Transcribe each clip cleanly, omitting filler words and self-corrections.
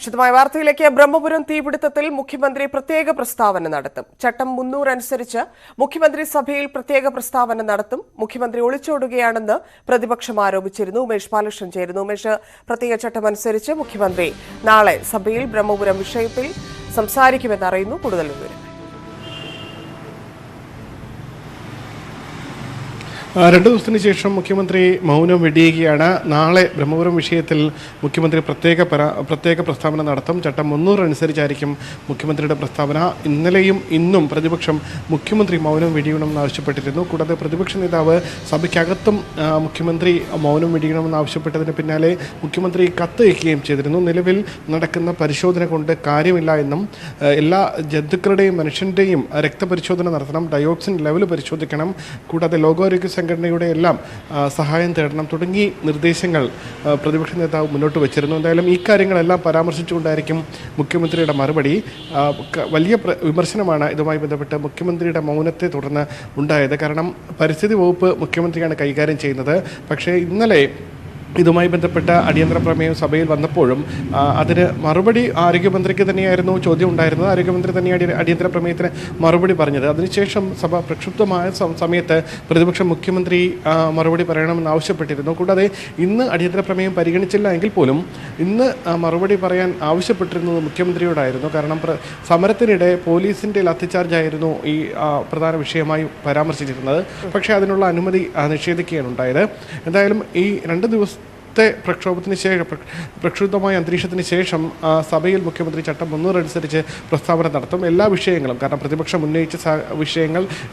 വിശദമായ വാർത്തയിലേക്ക്. ബ്രഹ്മപുരം തീപിടുത്തത്തിൽ മുഖ്യമന്ത്രി പ്രത്യേക പ്രസ്താവന നടത്തും. ചട്ടം 300 അനുസരിച്ച് മുഖ്യമന്ത്രി സഭയിൽ പ്രത്യേക പ്രസ്താവന നടത്തും. മുഖ്യമന്ത്രി ഒളിച്ചോടുകയാണെന്ന് പ്രതിപക്ഷം ആരോപിച്ചിരുന്നു. ഉമേഷ് ബാലകൃഷ്ണൻ ചേരുന്നു. ഉമേഷ്, പ്രത്യേക ചട്ടം അനുസരിച്ച് മുഖ്യമന്ത്രി നാളെ സഭയിൽ ബ്രഹ്മപുരം വിഷയത്തിൽ സംസാരിക്കുമെന്നറിയുന്നു. കൂടുതൽ വിവരങ്ങൾ. 2 ദിവസത്തിന് ശേഷം മുഖ്യമന്ത്രി മൗനം വെടിയുകയാണ്. നാളെ ബ്രഹ്മപുരം വിഷയത്തിൽ മുഖ്യമന്ത്രി പ്രത്യേക പ്രസ്താവന നടത്തും. ചട്ടം 300 അനുസരിച്ചായിരിക്കും മുഖ്യമന്ത്രിയുടെ പ്രസ്താവന. ഇന്നലെയും ഇന്നും പ്രതിപക്ഷം മുഖ്യമന്ത്രി മൗനം വെടിയണമെന്ന് ആവശ്യപ്പെട്ടിരുന്നു. കൂടാതെ പ്രതിപക്ഷ നേതാവ് സഭയ്ക്കകത്തും മുഖ്യമന്ത്രി മൗനം വെടിയണമെന്ന് ആവശ്യപ്പെട്ടതിന് പിന്നാലെ മുഖ്യമന്ത്രി കത്തയക്കുകയും ചെയ്തിരുന്നു. നിലവിൽ നടക്കുന്ന പരിശോധന കൊണ്ട് കാര്യമില്ല എന്നും എല്ലാ ജന്തുക്കളുടെയും മനുഷ്യൻ്റെയും രക്തപരിശോധന നടത്തണം, ഡയോക്സിൻ ലെവൽ പരിശോധിക്കണം, കൂടാതെ ലോകാരോഗ്യ സംഘടനയുടെ എല്ലാം സഹായം തേടണം തുടങ്ങി നിർദ്ദേശങ്ങൾ പ്രതിപക്ഷ നേതാവ് മുന്നോട്ട് വച്ചിരുന്നു. എന്തായാലും ഈ കാര്യങ്ങളെല്ലാം പരാമർശിച്ചുകൊണ്ടായിരിക്കും മുഖ്യമന്ത്രിയുടെ മറുപടി. വലിയ വിമർശനമാണ് ഇതുമായി ബന്ധപ്പെട്ട് മുഖ്യമന്ത്രിയുടെ മൗനത്തെ തുടർന്ന് ഉണ്ടായത്. കാരണം പരിസ്ഥിതി വകുപ്പ് മുഖ്യമന്ത്രിയാണ് കൈകാര്യം ചെയ്യുന്നത്. പക്ഷേ ഇന്നലെ ഇതുമായി ബന്ധപ്പെട്ട അടിയന്തര പ്രമേയം സഭയിൽ വന്നപ്പോഴും അതിന് മറുപടി ആരോഗ്യമന്ത്രിക്ക് തന്നെയായിരുന്നു ചോദ്യം ഉണ്ടായിരുന്നത്. ആരോഗ്യമന്ത്രി തന്നെയാണ് അടിയന്തര പ്രമേയത്തിന് മറുപടി പറഞ്ഞത്. അതിനുശേഷം സഭ പ്രക്ഷുബ്ധമായ സമയത്ത് പ്രതിപക്ഷം മുഖ്യമന്ത്രി മറുപടി പറയണമെന്ന് ആവശ്യപ്പെട്ടിരുന്നു. കൂടാതെ ഇന്ന് അടിയന്തര പ്രമേയം പരിഗണിച്ചില്ല എങ്കിൽ പോലും ഇന്ന് മറുപടി പറയാൻ ആവശ്യപ്പെട്ടിരുന്നത് മുഖ്യമന്ത്രിയോടായിരുന്നു. കാരണം സമരത്തിനിടെ പോലീസിൻ്റെ ലാത്തിച്ചാർജായിരുന്നു ഈ പ്രധാന വിഷയമായി പരാമർശിച്ചിരുന്നത്. പക്ഷേ അതിനുള്ള അനുമതി നിഷേധിക്കുകയാണ് ഉണ്ടായത്. എന്തായാലും ഈ 2 ദിവസം പ്രക്ഷോഭത്തിന് ശേഷം പ്രക്ഷുബ്ധമായ അന്തരീക്ഷത്തിന് ശേഷം സഭയിൽ മുഖ്യമന്ത്രി ചട്ടം 300 അനുസരിച്ച് പ്രസ്താവന നടത്തും. എല്ലാ വിഷയങ്ങളും, കാരണം പ്രതിപക്ഷം ഉന്നയിച്ച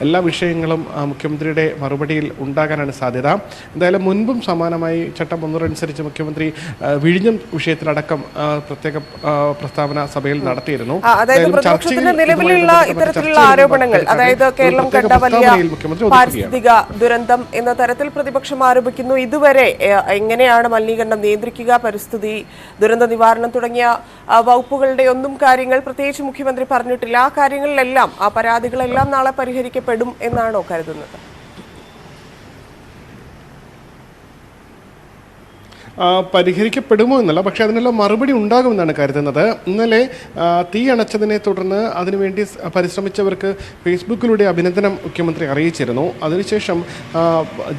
എല്ലാ വിഷയങ്ങളും മുഖ്യമന്ത്രിയുടെ മറുപടിയിൽ ഉണ്ടാകാനാണ് സാധ്യത. എന്തായാലും മുൻപും സമാനമായി ചട്ടം 300 അനുസരിച്ച് മുഖ്യമന്ത്രി വിഴിഞ്ഞം വിഷയത്തിലടക്കം പ്രത്യേക പ്രസ്താവന സഭയിൽ നടത്തിയിരുന്നു. നിലവിലുള്ള ഇത്തരത്തിലുള്ള ആരോപണങ്ങൾ, അതായത് കേരളം കണ്ട വലിയ പാരിസ്ഥിതിക ദുരന്തം എന്ന തരത്തിൽ പ്രതിപക്ഷം ആരോപിക്കുന്നു. ഇതുവരെ എങ്ങനെയാണ് മലിനീകരണം നിയന്ത്രിക്കുക, പരിസ്ഥിതി ദുരന്ത നിവാരണം തുടങ്ങിയ വകുപ്പുകളുടെ ഒന്നും കാര്യങ്ങൾ പ്രത്യേകിച്ച് മുഖ്യമന്ത്രി പറഞ്ഞിട്ടില്ല. ആ കാര്യങ്ങളിലെല്ലാം, ആ പരാതികളെല്ലാം നാളെ പരിഹരിക്കപ്പെടും എന്നാണോ കരുതുന്നത്? പരിഹരിക്കപ്പെടുമോ എന്നല്ല, പക്ഷേ അതിനുള്ള മറുപടി ഉണ്ടാകുമെന്നാണ് കരുതുന്നത്. ഇന്നലെ തീ അണച്ചതിനെ തുടർന്ന് അതിനുവേണ്ടി പരിശ്രമിച്ചവർക്ക് ഫേസ്ബുക്കിലൂടെ അഭിനന്ദനം മുഖ്യമന്ത്രി അറിയിച്ചിരുന്നു. അതിനുശേഷം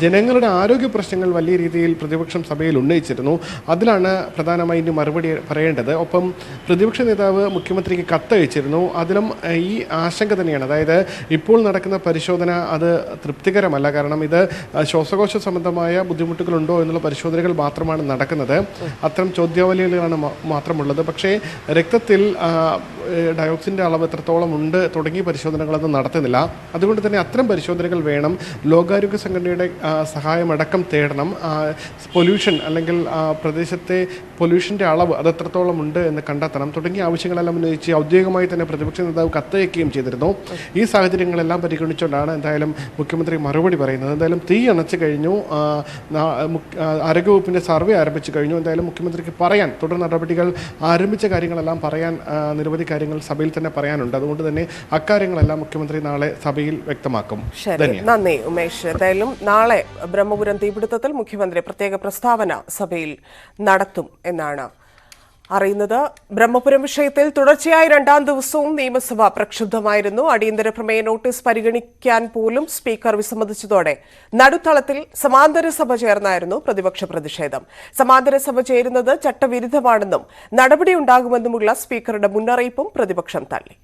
ജനങ്ങളുടെ ആരോഗ്യ പ്രശ്നങ്ങൾ വലിയ രീതിയിൽ പ്രതിപക്ഷം സഭയിൽ ഉന്നയിച്ചിരുന്നു. അതിലാണ് പ്രധാനമായി ഇനി മറുപടി പറയേണ്ടത്. ഒപ്പം പ്രതിപക്ഷ നേതാവ് മുഖ്യമന്ത്രിക്ക് കത്തയച്ചിരുന്നു. അതിലും ഈ ആശങ്ക തന്നെയാണ്. അതായത് ഇപ്പോൾ നടക്കുന്ന പരിശോധന അത് തൃപ്തികരമല്ല. കാരണം ഇത് ശ്വാസകോശ സംബന്ധമായ ബുദ്ധിമുട്ടുകളുണ്ടോ എന്നുള്ള പരിശോധനകൾ മാത്രമാണ് നടക്കുന്നത്. അത്തരം ചോദ്യാവലികളാണ് മാത്രമുള്ളത്. പക്ഷേ രക്തത്തിൽ ഡയോക്സിൻ്റെ അളവ് എത്രത്തോളം ഉണ്ട് തുടങ്ങിയ പരിശോധനകളൊന്നും നടത്തുന്നില്ല. അതുകൊണ്ട് തന്നെ അത്തരം പരിശോധനകൾ വേണം. ലോകാരോഗ്യ സംഘടനയുടെ സഹായമടക്കം തേടണം. പൊല്യൂഷൻ അല്ലെങ്കിൽ പ്രദേശത്തെ പൊല്യൂഷൻ്റെ അളവ് അത് എത്രത്തോളം ഉണ്ട് എന്ന് കണ്ടെത്തണം തുടങ്ങിയ ആവശ്യങ്ങളെല്ലാം ഉന്നയിച്ച് ഔദ്യോഗികമായി തന്നെ പ്രതിപക്ഷ നേതാവ് കത്തയക്കുകയും ചെയ്തിരുന്നു. ഈ സാഹചര്യങ്ങളെല്ലാം പരിഗണിച്ചുകൊണ്ടാണ് എന്തായാലും മുഖ്യമന്ത്രി മറുപടി പറയുന്നത്. എന്തായാലും തീ അണച്ചു കഴിഞ്ഞു. ആരോഗ്യവകുപ്പിൻ്റെ സർവേ ആരംഭിച്ചു കഴിഞ്ഞു. എന്തായാലും മുഖ്യമന്ത്രിക്ക് പറയാൻ, തുടർ നടപടികൾ ആരംഭിച്ച കാര്യങ്ങളെല്ലാം പറയാൻ നിരവധി കാര്യങ്ങൾ സഭയിൽ തന്നെ പറയാനുണ്ട്. അതുകൊണ്ട് തന്നെ അക്കാര്യങ്ങളെല്ലാം മുഖ്യമന്ത്രി നാളെ സഭയിൽ വ്യക്തമാക്കും. നന്ദി ഉമേഷ്. എന്തായാലും നാളെ ബ്രഹ്മപുരം തീപിടുത്തത്തിൽ മുഖ്യമന്ത്രി പ്രത്യേക പ്രസ്താവന സഭയിൽ നടത്തും എന്നാണ് അറിയുന്നത്. ബ്രഹ്മപുരം വിഷയത്തിൽ തുടർച്ചയായ 2ാം ദിവസവും നിയമസഭ പ്രക്ഷുബ്ധമായിരുന്നു. അടിയന്തര പ്രമേയ നോട്ടീസ് പരിഗണിക്കാൻ പോലും സ്പീക്കർ വിസമ്മതിച്ചതോടെ നടുത്തളത്തിൽ സമാന്തര സഭ ചേർന്നായിരുന്നു പ്രതിപക്ഷ പ്രതിഷേധം. സമാന്തര സഭ ചേരുന്നത് ചട്ടവിരുദ്ധമാണെന്നും നടപടിയുണ്ടാകുമെന്നുമുള്ള സ്പീക്കറുടെ മുന്നറിയിപ്പും പ്രതിപക്ഷം തള്ളി.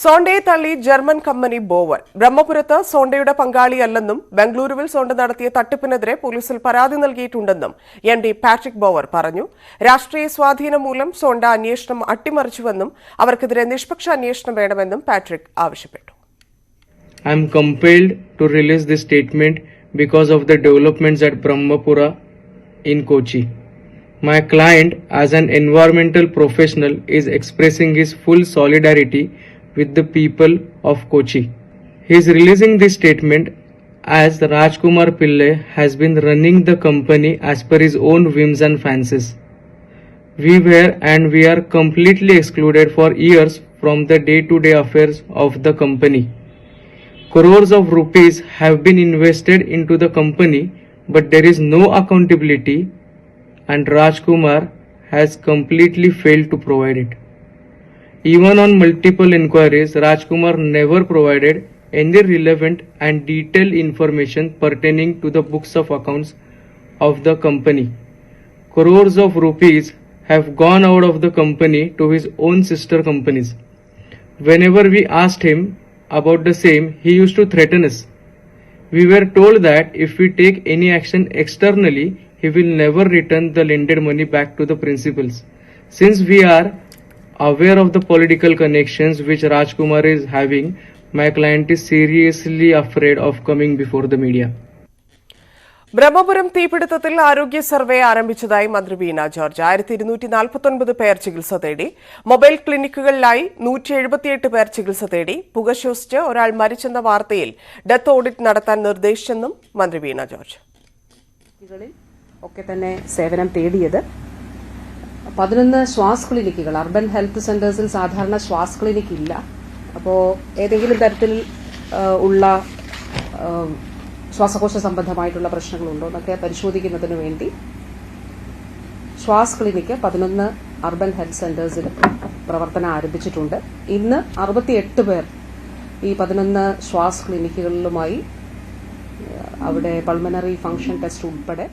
സോണ്ടയെ തള്ളി ജർമ്മൻ കമ്പനി ബോവർ. ബ്രഹ്മപുരത്ത് സോണ്ടയുടെ പങ്കാളിയല്ലെന്നും ബംഗളൂരുവിൽ സോണ്ട നടത്തിയ തട്ടിപ്പിനെതിരെ പോലീസിൽ പരാതി നൽകിയിട്ടുണ്ടെന്നും MD പാട്രിക് ബോവർ പറഞ്ഞു. രാഷ്ട്രീയ സ്വാധീനം മൂലം സോണ്ട അന്വേഷണം അട്ടിമറിച്ചുവെന്നും അവർക്കെതിരെ നിഷ്പക്ഷ അന്വേഷണം വേണമെന്നും പാട്രിക് ആവശ്യപ്പെട്ടു. I am compelled to release this statement because of the developments at Brahmapura in Kochi. My client, as an environmental professional, is expressing his full solidarity with the people of Kochi. He is releasing this statement as Rajkumar Pillai has been running the company as per his own whims and fancies. We were and we are completely excluded for years from the day-to-day affairs of the company. Crores of rupees have been invested into the company, but there is no accountability, and Rajkumar has completely failed to provide it. Even on multiple inquiries, Rajkumar never provided any relevant and detailed information pertaining to the books of accounts of the company. Crores of rupees have gone out of the company to his own sister companies. Whenever we asked him about the same, he used to threaten us. We were told that if we take any action externally, he will never return the lended money back to the principals. Since we are aware of the political connections which Rajkumar is having, my client is seriously afraid of coming before the media. Brahmapuram തീപിടുത്തത്തിൽ ആരോഗ്യ survey ആരംഭിച്ചതായി മന്ത്രി വീണ George. 1249 പേർ ചികിത്സ തേടി. Mobile ക്ലിനിക്കുകളിലായി 178 പേർ ചികിത്സ തേടി. പുക ശ്വസിച്ച് ഒരാൾ മരിച്ചെന്ന വാർത്തയിൽ ഡെത്ത് ഓഡിറ്റ് നടത്താൻ നിർദ്ദേശിച്ചെന്നും മന്ത്രി വീണ ജോർജ്. ഒക്കെ തന്നെ സേവനം തേടിയത് 11 ശ്വാസ് ക്ലിനിക്കുകൾ, അർബൻ ഹെൽത്ത് സെന്റേഴ്സിൽ സാധാരണ ശ്വാസ് ക്ലിനിക് ഇല്ല. അപ്പോൾ ഏതെങ്കിലും തരത്തിൽ ഉള്ള ശ്വാസകോശ സംബന്ധമായിട്ടുള്ള പ്രശ്നങ്ങളുണ്ടോ എന്നൊക്കെ പരിശോധിക്കുന്നതിന് വേണ്ടി ശ്വാസ് ക്ലിനിക്ക് 11 അർബൻ ഹെൽത്ത് സെന്റേഴ്സിൽ പ്രവർത്തനം ആരംഭിച്ചിട്ടുണ്ട്. ഇന്ന് 68 പേർ ഈ 11 ശ്വാസ് ക്ലിനിക്കുകളിലുമായി അവിടെ പൾമനറി ഫംഗ്ഷൻ ടെസ്റ്റ് ഉൾപ്പെടെ.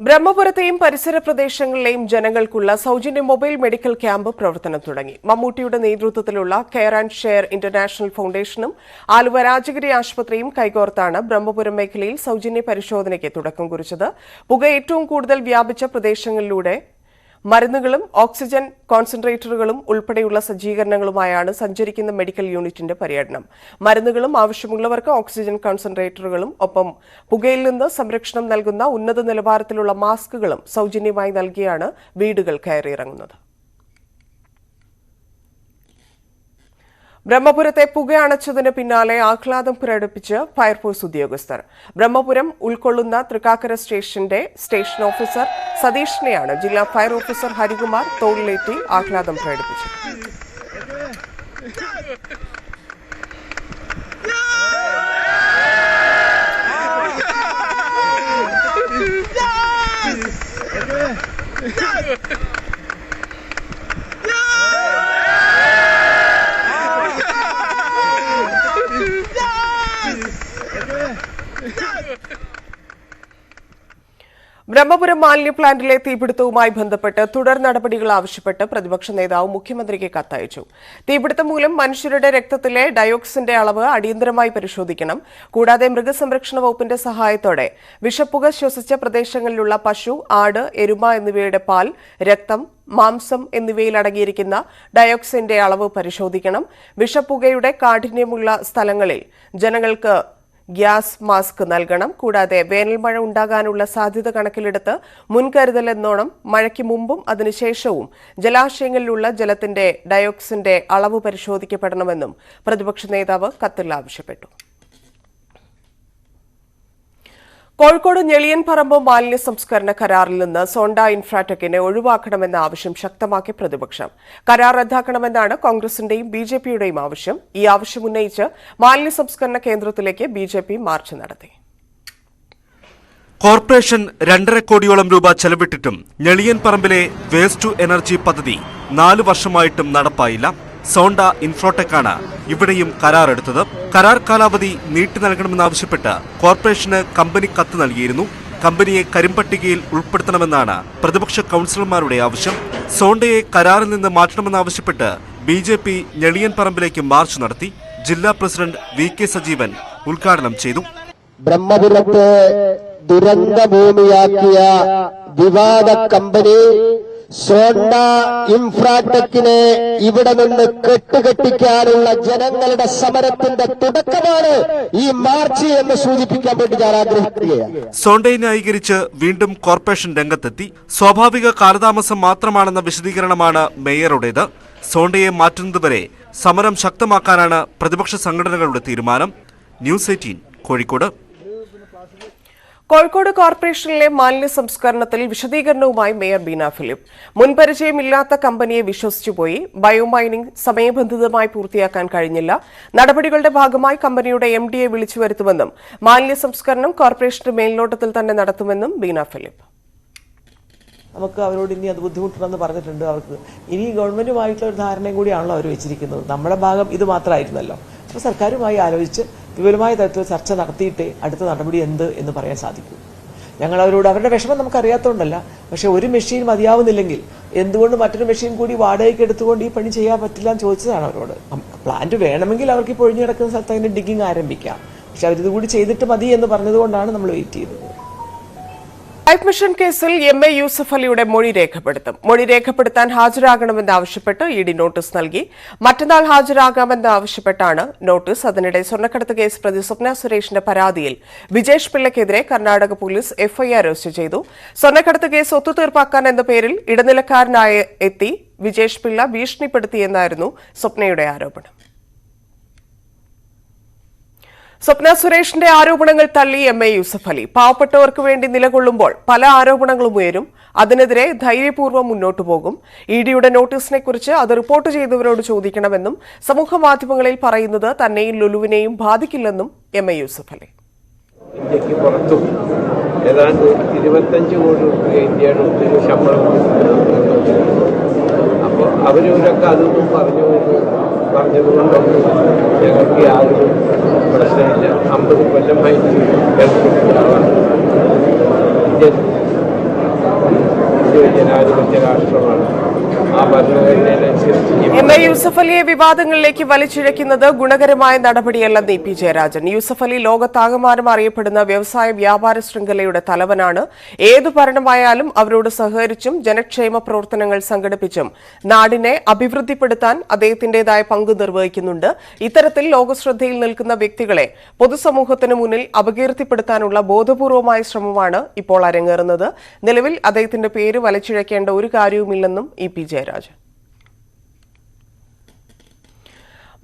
ബ്രഹ്മപുരത്തെയും പരിസര പ്രദേശങ്ങളിലെയും ജനങ്ങൾക്കുള്ള സൌജന്യ മൊബൈൽ മെഡിക്കൽ ക്യാമ്പ് പ്രവർത്തനം തുടങ്ങി. മമ്മൂട്ടിയുടെ നേതൃത്വത്തിലുള്ള കെയർ ആൻഡ് ഷെയർ ഇന്റർനാഷണൽ ഫൌണ്ടേഷനും ആലുവ രാജഗിരി ആശുപത്രിയും കൈകോർത്താണ് ബ്രഹ്മപുരം മേഖലയിൽ സൌജന്യ പരിശോധനയ്ക്ക് തുടക്കം കുറിച്ചത്. പുക ഏറ്റവും കൂടുതൽ വ്യാപിച്ച പ്രദേശങ്ങളിലൂടെ മരുന്നുകളും ഓക്സിജൻ കോൺസെൻട്രേറ്ററുകളും ഉൾപ്പെടെയുള്ള സജ്ജീകരണങ്ങളുമായാണ് സഞ്ചരിക്കുന്ന മെഡിക്കൽ യൂണിറ്റിന്റെ പര്യടനം. മരുന്നുകളും ആവശ്യമുള്ളവർക്ക് ഓക്സിജൻ കോൺസെൻട്രേറ്ററുകളും ഒപ്പം പുകയിൽ നിന്ന് സംരക്ഷണം നൽകുന്ന ഉന്നത നിലവാരത്തിലുള്ള മാസ്കുകളും സൌജന്യമായി നൽകിയാണ് വീടുകൾ കയറിയിറങ്ങുന്നത്. ബ്രഹ്മപുരത്തെ പുക അണച്ചതിന് പിന്നാലെ ആഹ്ലാദം പ്രകടിപ്പിച്ച് ഫയർഫോഴ്സ് ഉദ്യോഗസ്ഥർ. ബ്രഹ്മപുരം ഉൾക്കൊള്ളുന്ന തൃക്കാക്കര സ്റ്റേഷന്റെ സ്റ്റേഷൻ ഓഫീസർ സതീഷിനെയാണ് ജില്ലാ ഫയർ ഓഫീസർ ഹരികുമാർ തോളിലേറ്റി ആഹ്ലാദം പ്രകടിപ്പിച്ചത്. ബ്രഹ്മപുരം മാലിന്യ പ്ലാന്റിലെ തീപിടുത്തവുമായി ബന്ധപ്പെട്ട് തുടർ നടപടികൾ ആവശ്യപ്പെട്ട് പ്രതിപക്ഷ നേതാവ് മുഖ്യമന്ത്രിക്ക് കത്തയച്ചു. തീപിടുത്തം മൂലം മനുഷ്യരുടെ രക്തത്തിലെ ഡയോക്സിന്റെ അളവ് അടിയന്തരമായി പരിശോധിക്കണം. കൂടാതെ മൃഗസംരക്ഷണ വകുപ്പിന്റെ സഹായത്തോടെ വിഷപ്പുക ശ്വസിച്ച പ്രദേശങ്ങളിലുള്ള പശു, ആട്, എരുമ എന്നിവയുടെ പാൽ, രക്തം, മാംസം എന്നിവയിൽ അടങ്ങിയിരിക്കുന്ന ഡയോക്സിന്റെ അളവ് പരിശോധിക്കണം. വിഷപ്പുകയുടെ കാഠിന്യമുള്ള സ്ഥലങ്ങളിൽ ജനങ്ങൾക്ക് ഗ്യാസ് മാസ്ക് നൽകണം. കൂടാതെ വേനൽമഴ ഉണ്ടാകാനുള്ള സാധ്യത കണക്കിലെടുത്ത് മുൻകരുതലെന്നോണം മഴയ്ക്ക് മുമ്പും അതിനുശേഷവും ജലാശയങ്ങളിലുള്ള ജലത്തിന്റെ ഡയോക്സിന്റെ അളവ് പരിശോധിക്കപ്പെടണമെന്നും പ്രതിപക്ഷ നേതാവ് കത്തിൽ ആവശ്യപ്പെട്ടു. കോഴിക്കോട് ഞെളിയൻപറമ്പ് മാലിന്യ സംസ്കരണ കരാറിൽ നിന്ന് സോണ്ട ഇൻഫ്രാടെക്കിനെ ഒഴിവാക്കണമെന്ന ആവശ്യം ശക്തമാക്കി പ്രതിപക്ഷം. കരാർ റദ്ദാക്കണമെന്നാണ് കോൺഗ്രസിന്റെയും ബിജെപിയുടെയും ആവശ്യം. ഈ ആവശ്യം ഉന്നയിച്ച് മാലിന്യ സംസ്കരണ കേന്ദ്രത്തിലേക്ക് ബിജെപി മാർച്ച് നടത്തി. കോർപ്പറേഷൻ 2.5 കോടിയോളം രൂപ ചെലവിട്ടിട്ടും ഞെളിയൻപറമ്പിലെ വേസ്റ്റ് ടു എനർജി പദ്ധതി 4 വർഷമായിട്ടും നടപ്പായില്ല. സോണ്ട ഇൻഫ്രാടെക്കാണ് ഇവിടെയും കരാറെടുത്തത്. കരാർ കാലാവധി നീട്ടി നൽകണമെന്നാവശ്യപ്പെട്ട് കോർപ്പറേഷന് കമ്പനി കത്ത് നൽകിയിരുന്നു. കമ്പനിയെ കരിമ്പട്ടികയിൽ ഉൾപ്പെടുത്തണമെന്നാണ് പ്രതിപക്ഷ കൌൺസിലർമാരുടെ ആവശ്യം. സോണ്ടയെ കരാറിൽ നിന്ന് മാറ്റണമെന്നാവശ്യപ്പെട്ട് ബിജെപി ഞെളിയൻപറമ്പിലേക്ക് മാർച്ച് നടത്തി. ജില്ലാ പ്രസിഡന്റ് VK സജീവൻ ഉദ്ഘാടനം ചെയ്തു. ബ്രഹ്മപുരത്തെ ദുരന്ത ഭൂമിയാക്കിയ വിവാദ കമ്പനി സോണ്ട ഇൻഫ്രാടെക്കിനെ ഇവിടെ നിന്ന് കെട്ടുകെട്ടിക്കാനുള്ള ജനങ്ങളുടെ സമരത്തിന്റെ തുടക്കമാണ് ഈ മാർച്ച് എന്ന് സൂചിപ്പിക്കാൻ വേണ്ടി ഞാൻ ആഗ്രഹിക്കുകയാണ്. സോണ്ടയെ ന്യായീകരിച്ച് വീണ്ടും കോർപ്പറേഷൻ രംഗത്തെത്തി. സ്വാഭാവിക കാലതാമസം മാത്രമാണെന്ന വിശദീകരണമാണ് മേയറുടേത്. സോണ്ടയെ മാറ്റുന്നതുവരെ സമരം ശക്തമാക്കാനാണ് പ്രതിപക്ഷ സംഘടനകളുടെ തീരുമാനം. ന്യൂസ് 18 കോഴിക്കോട്. കോഴിക്കോട് കോർപ്പറേഷനിലെ മാലിന്യ സംസ്കരണത്തിൽ വിശദീകരണവുമായി മേയർ ബീന ഫിലിപ്പ്. മുൻപരിചയമില്ലാത്ത കമ്പനിയെ വിശ്വസിച്ചുപോയി. ബയോമൈനിംഗ് സമയബന്ധിതമായി പൂർത്തിയാക്കാൻ കഴിഞ്ഞില്ല. നടപടികളുടെ ഭാഗമായി കമ്പനിയുടെ MDയെ വിളിച്ചു വരുത്തുമെന്നും മാലിന്യ സംസ്കരണം കോർപ്പറേഷന്റെ മേൽനോട്ടത്തിൽ തന്നെ നടത്തുമെന്നും ബീന ഫിലിപ്പ്. നമുക്ക് അവരോട് ഇനി അത് ബുദ്ധിമുട്ടണമെന്ന് പറഞ്ഞിട്ടുണ്ട്. അവർക്ക് ഇനി ഗവൺമെൻറ്റുമായിട്ടുള്ള ഒരു ധാരണയും കൂടിയാണല്ലോ അവർ വെച്ചിരിക്കുന്നത്. നമ്മുടെ ഭാഗം ഇത് മാത്രമായിരുന്നല്ലോ. അപ്പോൾ സർക്കാരുമായി ആലോചിച്ച് വിപുലമായ തരത്തിൽ ചർച്ച നടത്തിയിട്ടേ അടുത്ത നടപടി എന്ത് എന്ന് പറയാൻ സാധിക്കൂ. ഞങ്ങൾ അവരോട് അവരുടെ വിഷമം നമുക്കറിയാത്തതുകൊണ്ടല്ല, പക്ഷേ ഒരു മെഷീൻ മതിയാവുന്നില്ലെങ്കിൽ എന്തുകൊണ്ട് മറ്റൊരു മെഷീൻ കൂടി വാടകയ്ക്ക് എടുത്തുകൊണ്ട് ഈ പണി ചെയ്യാൻ പറ്റില്ല എന്ന് ചോദിച്ചതാണ് അവരോട്. പ്ലാന്റ് വേണമെങ്കിൽ അവർക്ക് ഈ പൊഴിഞ്ഞു കിടക്കുന്ന സ്ഥലത്ത് അതിൻ്റെ ഡിഗ്ഗിങ് ആരംഭിക്കാം, പക്ഷെ അവരിത് കൂടി ചെയ്തിട്ട് മതി എന്ന് പറഞ്ഞതുകൊണ്ടാണ് നമ്മൾ വെയിറ്റ് ചെയ്തത്. ലൈഫ് മിഷൻ കേസിൽ MA യൂസഫ് അലിയുടെ മൊഴി രേഖപ്പെടുത്തും. മൊഴി രേഖപ്പെടുത്താൻ ഹാജരാകണമെന്നാവശ്യപ്പെട്ട് ED നോട്ടീസ് നൽകി. മറ്റന്നാൾ ഹാജരാകാമെന്നാവശ്യപ്പെട്ടാണ് നോട്ടീസ്. അതിനിടെ സ്വർണ്ണക്കടത്ത് കേസ് പ്രതി സ്വപ്ന സുരേഷിന്റെ പരാതിയിൽ വിജേഷ് പിള്ളയ്ക്കെതിരെ കർണാടക പോലീസ് FIR രജിസ്റ്റർ ചെയ്തു. സ്വർണ്ണക്കടത്ത് കേസ് ഒത്തുതീർപ്പാക്കാൻ എന്ന പേരിൽ ഇടനിലക്കാരനായി എത്തി വിജേഷ് പിള്ള ഭീഷണിപ്പെടുത്തിയെന്നായിരുന്നു സ്വപ്നയുടെ ആരോപണം. സ്വപ്ന സുരേഷിന്റെ ആരോപണങ്ങൾ തള്ളി MA യൂസഫ് അലി. പാവപ്പെട്ടവർക്ക് വേണ്ടി നിലകൊള്ളുമ്പോൾ പല ആരോപണങ്ങളും ഉയരും, അതിനെതിരെ ധൈര്യപൂർവ്വം മുന്നോട്ടു പോകും. EDയുടെ നോട്ടീസിനെ കുറിച്ച് അത് റിപ്പോർട്ട് ചെയ്തവരോട് ചോദിക്കണമെന്നും സമൂഹമാധ്യമങ്ങളിൽ പറയുന്നത് തന്നെയും ലുലുവിനെയും ബാധിക്കില്ലെന്നും MA യൂസഫ് അലി. ഇന്ത്യക്ക് പുറത്തും ഏതാണ്ട് 25 കോടി രൂപ ഇന്ത്യയുടെ ഉള്ളിൽ ശമ്പളം. അപ്പോൾ അവരവരൊക്കെ അതൊന്നും പറഞ്ഞതുകൊണ്ടൊന്നും ഞങ്ങൾക്ക് യാതൊരു പ്രശ്നമില്ല. 50 കൊല്ലമായിട്ട് ഏർപ്പെട്ടിട്ടുള്ളതാണ്. ഇന്ത്യ ജനാധിപത്യ രാഷ്ട്രമാണ്. ആ ഭരണഘടനയനുസരിച്ച് MA യൂസഫ് അലിയെ വിവാദങ്ങളിലേക്ക് വലിച്ചിഴക്കുന്നത് ഗുണകരമായ നടപടിയല്ലെന്ന് EP ജയരാജൻ. യൂസഫ് അലി ലോകത്താകമാനം അറിയപ്പെടുന്ന വ്യവസായ വ്യാപാര ശൃംഖലയുടെ തലവനാണ്. ഏതു ഭരണമായാലും അവരോട് സഹകരിച്ചും ജനക്ഷേമ പ്രവർത്തനങ്ങൾ സംഘടിപ്പിച്ചും നാടിനെ അഭിവൃദ്ധിപ്പെടുത്താൻ അദ്ദേഹത്തിന്റേതായ പങ്ക് നിർവഹിക്കുന്നുണ്ട്. ഇത്തരത്തിൽ ലോകശ്രദ്ധയിൽ നിൽക്കുന്ന വ്യക്തികളെ പൊതുസമൂഹത്തിന് മുന്നിൽ അപകീർത്തിപ്പെടുത്താനുള്ള ബോധപൂർവമായ ശ്രമമാണ് ഇപ്പോൾ അരങ്ങേറുന്നത്. നിലവിൽ അദ്ദേഹത്തിന്റെ പേര് വലിച്ചിഴക്കേണ്ട ഒരു കാര്യവുമില്ലെന്നും EP ജയരാജൻ.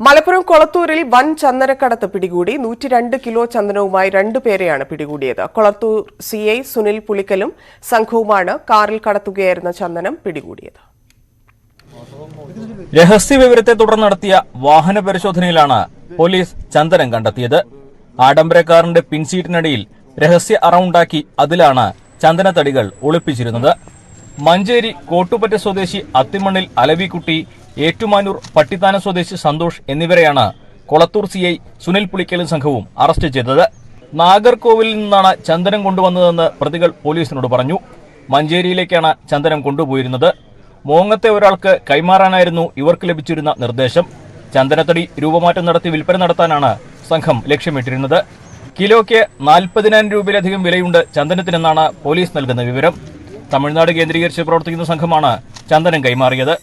മലപ്പുറം കൊളത്തൂരിൽ വൻ ചന്ദനക്കടത്ത് പിടികൂടി. 102 കിലോ ചന്ദനവുമായി 2 പേരെയാണ് പിടികൂടിയത്. കൊളത്തൂർ CI സുനിൽ പുളിക്കലും സംഘവുമാണ് കാറിൽ കടത്തുകയായിരുന്ന ചന്ദനം പിടികൂടിയത്. രഹസ്യവിവരത്തെ തുടർന്ന് നടത്തിയ വാഹന പരിശോധനയിലാണ് പോലീസ് ചന്ദനം കണ്ടെത്തിയത്. ആഡംബര കാറിന്റെ പിൻസീറ്റിനടിയിൽ രഹസ്യ അറവുണ്ടാക്കി അതിലാണ് ചന്ദനത്തടികൾ ഒളിപ്പിച്ചിരുന്നത്. മഞ്ചേരി കോട്ടുപറ്റ സ്വദേശി അത്തിമണ്ണിൽ അലവിക്കുട്ടി, ഏറ്റുമാനൂർ പട്ടിത്താന സ്വദേശി സന്തോഷ് എന്നിവരെയാണ് കൊളത്തൂർ CI സുനിൽ പുളിക്കലും സംഘവും അറസ്റ്റ് ചെയ്തത്. നാഗർകോവിലിൽ നിന്നാണ് ചന്ദനം കൊണ്ടുവന്നതെന്ന് പ്രതികൾ പോലീസിനോട് പറഞ്ഞു. മഞ്ചേരിയിലേക്കാണ് ചന്ദനം കൊണ്ടുപോയിരുന്നത്. മോങ്ങത്തെ ഒരാൾക്ക് കൈമാറാനായിരുന്നു ഇവർക്ക് ലഭിച്ചിരുന്ന നിർദ്ദേശം. ചന്ദനത്തടി രൂപമാറ്റം നടത്തി വിൽപ്പന നടത്താനാണ് സംഘം ലക്ഷ്യമിട്ടിരുന്നത്. കിലോയ്ക്ക് 40,000 രൂപയിലധികം വിലയുണ്ട് ചന്ദനത്തിനെന്നാണ് പോലീസ് നൽകുന്ന വിവരം. തമിഴ്നാട് കേന്ദ്രീകരിച്ച് പ്രവർത്തിക്കുന്ന സംഘമാണ് ചന്ദനം കൈമാറിയത്.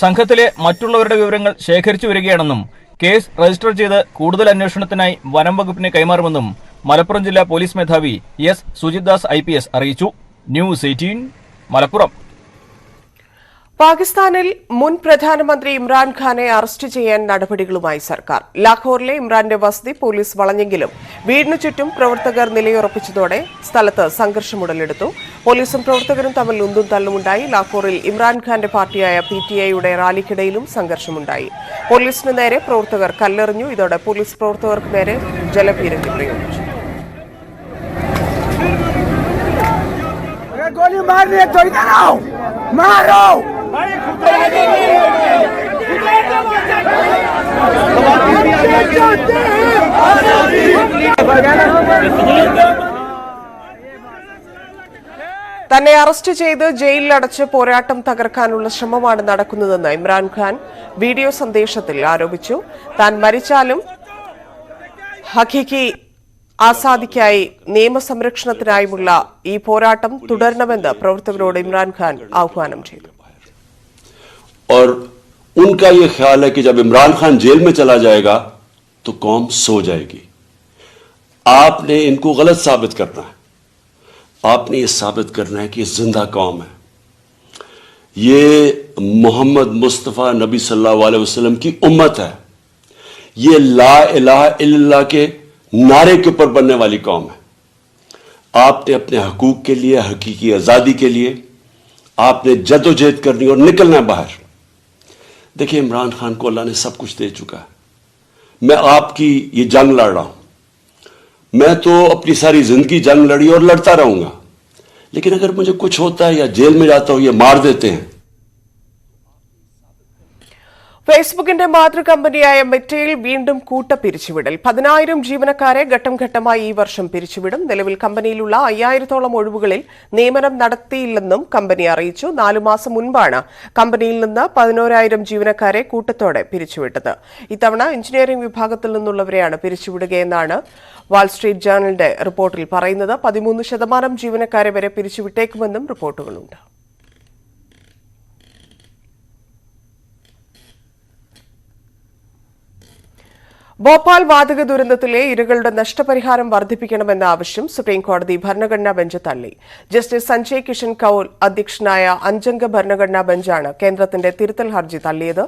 സംഘത്തിലെ മറ്റുള്ളവരുടെ വിവരങ്ങൾ ശേഖരിച്ചു വരികയാണെന്നും കേസ് രജിസ്റ്റർ ചെയ്ത് കൂടുതൽ അന്വേഷണത്തിനായി വനം വകുപ്പിനെ കൈമാറുമെന്നും മലപ്പുറം ജില്ലാ പോലീസ് മേധാവി S സുജിത് ദാസ് IPS അറിയിച്ചു. ന്യൂസ് 18 മലപ്പുറം. പാകിസ്ഥാനിൽ മുൻ പ്രധാനമന്ത്രി ഇമ്രാൻഖാനെ അറസ്റ്റ് ചെയ്യാൻ നടപടികളുമായി സർക്കാർ. ലാഹോറിലെ ഇമ്രാന്റെ വസതി പോലീസ് വളഞ്ഞെങ്കിലും വീടിനു ചുറ്റും പ്രവർത്തകർ നിലയുറപ്പിച്ചതോടെ സ്ഥലത്ത് സംഘർഷം ഉടലെടുത്തു. പോലീസും പ്രവർത്തകരും തമ്മിൽ ഉന്തും തള്ളുമുണ്ടായി. ലാഹോറിൽ ഇമ്രാൻഖാന്റെ പാർട്ടിയായ PTIയുടെ റാലിക്കിടയിലും സംഘർഷമുണ്ടായി. പോലീസിന് നേരെ പ്രവർത്തകർ കല്ലെറിഞ്ഞു. ഇതോടെ പോലീസ് പ്രവർത്തകർക്ക് നേരെ ജലപീരങ്കി പ്രയോഗിച്ചു. തന്നെ അറസ്റ്റ് ചെയ്ത് ജയിലിലടച്ച് പോരാട്ടം തകർക്കാനുള്ള ശ്രമമാണ് നടക്കുന്നതെന്ന് ഇമ്രാൻഖാൻ വീഡിയോ സന്ദേശത്തിൽ ആരോപിച്ചു. താൻ മരിച്ചാലും ഹഖീഖി ആസാദിക്കായി നിയമസംരക്ഷണത്തിനായുമുള്ള ഈ പോരാട്ടം തുടരണമെന്ന് പ്രവർത്തകരോട് ഇമ്രാൻഖാൻ ആഹ്വാനം ചെയ്തു. और उनका ये ख्याल है कि जब इमरान खान जेल में चला जाएगा तो कौम सो जाएगी. आपने इनको गलत साबित करना है. आपने ये साबित करना है कि ये जिंदा कौम है. ये मोहम्मद मुस्तफ़ा नबी सल्लल्लाहु अलैहि वसल्लम की उम्मत है. ये ला इलाहा इल्लल्लाह के नारे के ऊपर बनने वाली कौम है. आपने अपने हकूक के लिए, हकीकी आज़ादी के लिए आपने जद्दोजहद करनी और निकलना बाहर. देखिए, इमरान खान को अल्लाह ने सब कुछ दे चुका है. मैं आपकी ये जंग लड़ रहा हूं. मैं तो अपनी सारी जिंदगी जंग लड़ी और लड़ता रहूंगा, लेकिन अगर मुझे कुछ होता है या जेल में जाता हूं, ये मार देते हैं। ഫേസ്ബുക്കിന്റെ മാതൃകമ്പനിയായ മെറ്റയിൽ വീണ്ടും കൂട്ടപ്പിരിച്ചുവിടൽ 10,000 ജീവനക്കാരെ ഘട്ടം ഘട്ടമായി ഈ വർഷം പിരിച്ചുവിടും. നിലവിൽ കമ്പനിയിലുള്ള 5000-ഓളം ഒഴിവുകളിൽ നിയമനം നടത്തിയില്ലെന്നും കമ്പനി അറിയിച്ചു. 4 മാസം മുൻപാണ് കമ്പനിയിൽ നിന്ന് 11,000 ജീവനക്കാരെ കൂട്ടത്തോടെ പിരിച്ചുവിട്ടത്. ഇത്തവണ എഞ്ചിനീയറിംഗ് വിഭാഗത്തിൽ നിന്നുള്ളവരെയാണ് പിരിച്ചുവിടുകയെന്നാണ് വാൾസ്ട്രീറ്റ് ജേർണലിന്റെ റിപ്പോർട്ടിൽ പറയുന്നത്. 13% ജീവനക്കാരെ വരെ പിരിച്ചുവിട്ടേക്കുമെന്നും റിപ്പോർട്ടുകളുണ്ട്. ഭോപ്പാൽ വാതക ദുരന്തത്തിലെ ഇരകളുടെ നഷ്ടപരിഹാരം വർദ്ധിപ്പിക്കണമെന്ന ആവശ്യം സുപ്രീംകോടതി ഭരണഘടനാ ബെഞ്ച് തള്ളി. ജസ്റ്റിസ് സഞ്ജയ് കിഷൻ കൌൾ അധ്യക്ഷനായ 5-അംഗ ഭരണഘടനാ ബെഞ്ചാണ് കേന്ദ്രത്തിന്റെ തിരുത്തൽ ഹർജി തള്ളിയത്.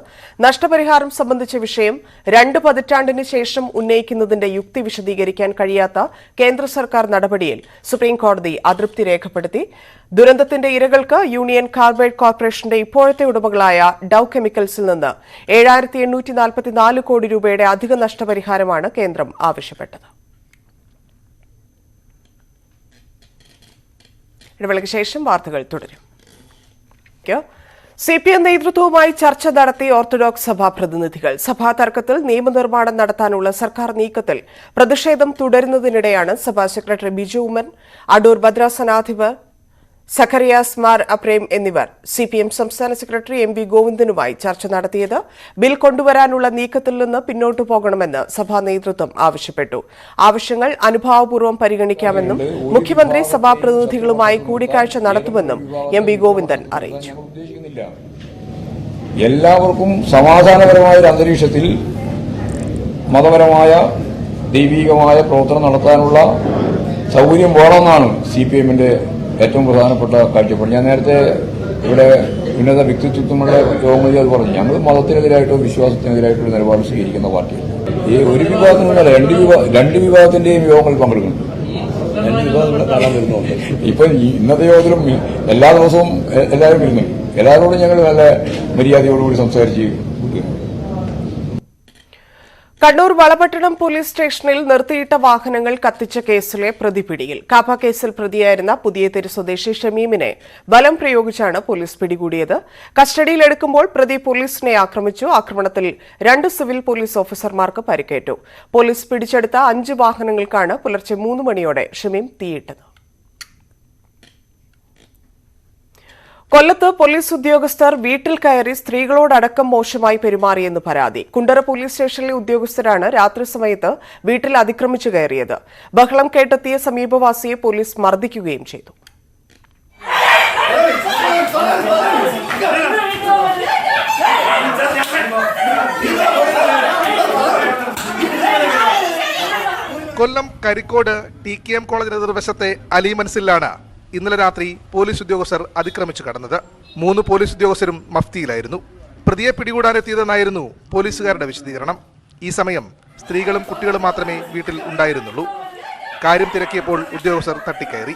നഷ്ടപരിഹാരം സംബന്ധിച്ച വിഷയം 2 പതിറ്റാണ്ടിന് ശേഷം ഉന്നയിക്കുന്നതിന്റെ യുക്തി വിശദീകരിക്കാൻ കഴിയാത്ത കേന്ദ്ര സർക്കാർ നടപടിയിൽ സുപ്രീംകോടതി അതൃപ്തി രേഖപ്പെടുത്തി. ദുരന്തത്തിന്റെ ഇരകൾക്ക് യൂണിയൻ കാർബൈഡ് കോർപ്പറേഷന്റെ ഇപ്പോഴത്തെ ഉടമകളായ ഡൌ കെമിക്കൽസിൽ നിന്ന് 7,844 കോടി രൂപയുടെ അധിക നഷ്ടപരിഹാരമാണ് കേന്ദ്രം ആവശ്യപ്പെട്ടത്. ഇടവേളയ്ക്ക് ശേഷം വാർത്തകൾ തുടരും. CPM നേതൃത്വവുമായി ചർച്ച നടത്തി ഓർത്തഡോക്സ് സഭാ പ്രതിനിധികൾ. സഭാ തർക്കത്തിൽ നിയമനിർമ്മാണം നടത്താനുള്ള സർക്കാർ നീക്കത്തിൽ പ്രതിഷേധം തുടരുന്നതിനിടെയാണ് സഭാ സെക്രട്ടറി ബിജു ഉമ്മൻ, അടൂർ ഭദ്രാസനാധിപർ സഖറിയാസ് മാർ അപ്രേം എന്നിവർ CPM സംസ്ഥാന സെക്രട്ടറി MV ഗോവിന്ദനുമായി ചർച്ച നടത്തിയത്. ബിൽ കൊണ്ടുവരാനുള്ള നീക്കത്തിൽ നിന്ന് പിന്നോട്ടു പോകണമെന്ന് സഭാ നേതൃത്വം ആവശ്യപ്പെട്ടു. ആവശ്യങ്ങൾ അനുഭാവപൂർവ്വം പരിഗണിക്കാമെന്നും മുഖ്യമന്ത്രി സഭാ പ്രതിനിധികളുമായി കൂടിക്കാഴ്ച നടത്തുമെന്നും MV ഗോവിന്ദൻ അറിയിച്ചു. എല്ലാവർക്കും സമാധാനപരമായ ഒരു അന്തരീക്ഷത്തിൽ മതപരമായ ദൈവികമായ പ്രവർത്തനം നടത്താനുള്ള സൗകര്യം വേണമെന്നാണ് CPMന്റെ ഏറ്റവും പ്രധാനപ്പെട്ട കാഴ്ചപ്പാട്. ഞാൻ നേരത്തെ ഇവിടെ ഉന്നത വ്യക്തിത്വമുള്ള യോഗങ്ങളിൽ അത് പറഞ്ഞു. ഞങ്ങൾ മതത്തിനെതിരായിട്ടോ വിശ്വാസത്തിനെതിരായിട്ടോ ഒരു നിലപാട് സ്വീകരിക്കുന്ന പാർട്ടിയാണ്. ഈ ഒരു വിഭാഗത്തിനുള്ള രണ്ട് വിഭാഗത്തിന്റെയും യോഗങ്ങളിൽ പങ്കെടുക്കുന്നുണ്ട്. ഇപ്പൊ ഇന്നത്തെ യോഗത്തിലും എല്ലാ ദിവസവും എല്ലാവരും വരുന്നുണ്ട്. എല്ലാവരോടും ഞങ്ങൾ നല്ല മര്യാദയോടുകൂടി സംസാരിച്ച് കണ്ണൂർ വളപട്ടണം പോലീസ് സ്റ്റേഷനിൽ നിർത്തിയിട്ട വാഹനങ്ങൾ കത്തിച്ച കേസിലെ പ്രതി പിടിയിൽ. കാപ്പ കേസിൽ പ്രതിയായിരുന്ന പുതിയതെരു സ്വദേശി ഷമീമിനെ ബലം പ്രയോഗിച്ചാണ് പോലീസ് പിടികൂടിയത്. കസ്റ്റഡിയിലെടുക്കുമ്പോൾ പ്രതി പോലീസിനെ ആക്രമിച്ചു. ആക്രമണത്തിൽ 2 സിവിൽ പോലീസ് ഓഫീസർമാർക്ക് പരിക്കേറ്റു. പോലീസ് പിടിച്ചെടുത്ത 5 വാഹനങ്ങൾക്കാണ് പുലർച്ചെ 3 മണിയോടെ ഷമീം തീയിട്ടത്. കൊല്ലത്ത് പോലീസ് ഉദ്യോഗസ്ഥർ വീട്ടിൽ കയറി സ്ത്രീകളോടടക്കം മോശമായി പെരുമാറിയെന്ന് പരാതി. കുണ്ടറ പോലീസ് സ്റ്റേഷനിലെ ഉദ്യോഗസ്ഥരാണ് രാത്രി സമയത്ത് വീട്ടിൽ അതിക്രമിച്ചു കയറിയത്. ബഹളം കേട്ടെത്തിയ സമീപവാസിയെ പോലീസ് മർദ്ദിക്കുകയും ചെയ്തു. കൊല്ലം കരിക്കോട് TKM കോളേജിന് എതിർവശത്തെ അലിമൻസിലാണ് ഇന്നലെ രാത്രി പോലീസ് ഉദ്യോഗസ്ഥർ അതിക്രമിച്ചു കടന്നത്. 3 പോലീസ് ഉദ്യോഗസ്ഥരും മഫ്തിയിലായിരുന്നു. പ്രതിയെ പിടികൂടാനെത്തിയതെന്നായിരുന്നു പോലീസുകാരുടെ വിശദീകരണം. ഈ സമയം സ്ത്രീകളും കുട്ടികളും മാത്രമേ വീട്ടിൽ ഉണ്ടായിരുന്നുള്ളൂ. കാര്യം തിരക്കിയപ്പോൾ ഉദ്യോഗസ്ഥർ തട്ടിക്കയറി.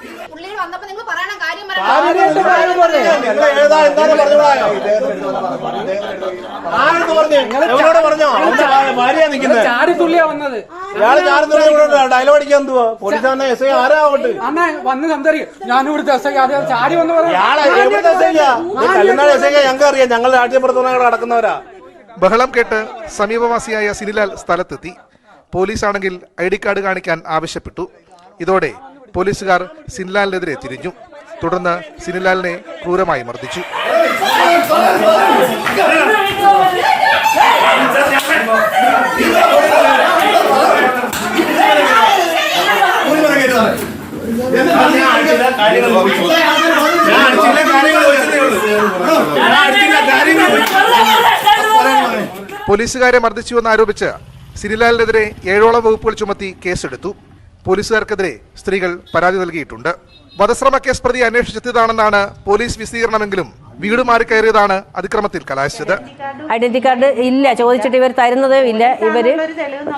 ബഹളം കേട്ട് സമീപവാസിയായ സിനിലാൽ സ്ഥലത്തെത്തി. പോലീസാണെങ്കിൽ ID കാർഡ് കാണിക്കാൻ ആവശ്യപ്പെട്ടു. ഇതോടെ പോലീസുകാർ സിനിലാലിനെതിരെ തിരിഞ്ഞു. തുടർന്ന് സിനിലാലിനെ ക്രൂരമായി മർദ്ദിച്ചു. പോലീസുകാരെ മർദ്ദിച്ചുവെന്നാരോപിച്ച് സിനിലാലിനെതിരെ 7ഓളം വകുപ്പുകൾ ചുമത്തി കേസെടുത്തു. പോലീസുകാർക്കെതിരെ സ്ത്രീകൾ പരാതി നൽകിയിട്ടുണ്ട്. വധശ്രമ കേസ് പ്രതി അന്വേഷിച്ചെത്തിയതാണെന്നാണ് പോലീസ് വിശദീകരണമെങ്കിലും വീട് മാറി കയറിയതാണ് അതിക്രമത്തിൽ കലാശിച്ചത്. ഐഡന്റിറ്റി കാർഡ് ഇല്ല, ചോദിച്ചിട്ട് ഇവർ തരുന്നതേ ഇല്ല. ഇവര്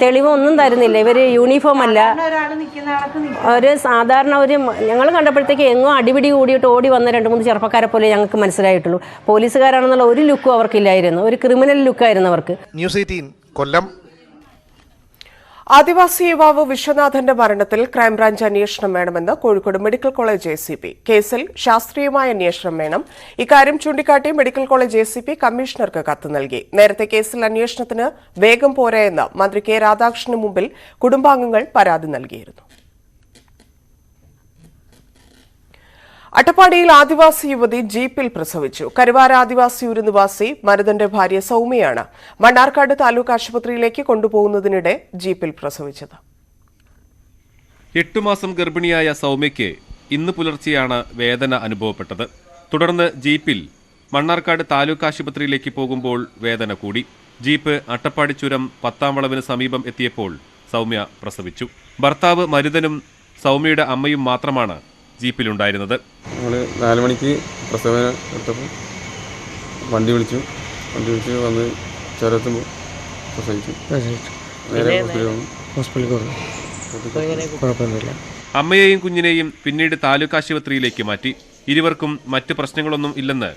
തെളിവൊന്നും തരുന്നില്ല. ഇവര് യൂണിഫോം അല്ല, ഒരു സാധാരണ ഒരു ഞങ്ങൾ കണ്ടപ്പോഴത്തേക്ക് എങ്ങോ അടിപിടി കൂടിയിട്ട് ഓടി വന്ന 2-3 ചെറുപ്പക്കാരെ പോലെ ഞങ്ങൾക്ക് മനസ്സിലായിട്ടുള്ളൂ. പോലീസുകാരാണെന്നുള്ള ഒരു ലുക്കും അവർക്കില്ലായിരുന്നു. ഒരു ക്രിമിനൽ ലുക്കായിരുന്നു അവർക്ക്. ന്യൂസ് 18 കൊല്ലം. ആദിവാസി യുവാവ് വിശ്വനാഥന്റെ മരണത്തിൽ ക്രൈംബ്രാഞ്ച് അന്വേഷണം വേണമെന്ന് കോഴിക്കോട് മെഡിക്കൽ കോളേജ് ACP. കേസിൽ ശാസ്ത്രീയമായ അന്വേഷണം വേണം. ഇക്കാര്യം ചൂണ്ടിക്കാട്ടി മെഡിക്കൽ കോളേജ് ACP കമ്മീഷണർക്ക് കത്ത് നൽകി. നേരത്തെ കേസിൽ അന്വേഷണത്തിന് വേഗം പോരെയെന്ന് മന്ത്രി കെ രാധാകൃഷ്ണന് മുമ്പിൽ കുടുംബാംഗങ്ങൾ പരാതി നൽകിയിരുന്നു. അട്ടപ്പാടിയിൽ ആദിവാസി യുവതി ജീപ്പിൽ പ്രസവിച്ചു. കരുവാര ആദിവാസി ഊര് നിവാസി മരുതന്റെ ഭാര്യ സൗമ്യയാണ് മണ്ണാർക്കാട് താലൂക്ക് ആശുപത്രിയിലേക്ക് കൊണ്ടുപോകുന്നതിനിടെ ജീപ്പിൽ പ്രസവിച്ചത്. 8 മാസം ഗർഭിണിയായ സൗമ്യയ്ക്ക് ഇന്ന് പുലർച്ചെയാണ് വേദന അനുഭവപ്പെട്ടത്. തുടർന്ന് ജീപ്പിൽ മണ്ണാർക്കാട് താലൂക്ക് ആശുപത്രിയിലേക്ക് പോകുമ്പോൾ വേദന കൂടി. ജീപ്പ് അട്ടപ്പാടി ചുരം 10-ാം വളവിന് സമീപം എത്തിയപ്പോൾ സൗമ്യ പ്രസവിച്ചു. ഭർത്താവ് മരുതനും സൗമ്യയുടെ അമ്മയും മാത്രമാണ് ജീപ്പിലുണ്ടായിരുന്നത്. നമ്മൾ 4 മണിക്ക് പ്രസവം എടുത്തപ്പോൾ വണ്ടി വിളിച്ചു വന്ന് ചുരത്തുമ്പോൾ പ്രസവിച്ചു. നേരെ ഹോസ്പിറ്റലിൽ കുഴപ്പമൊന്നുമില്ല. അമ്മയെയും കുഞ്ഞിനെയും പിന്നീട് താലൂക്ക് ആശുപത്രിയിലേക്ക് മാറ്റി. ഇരുവർക്കും മറ്റ് പ്രശ്നങ്ങളൊന്നും ഇല്ലെന്ന്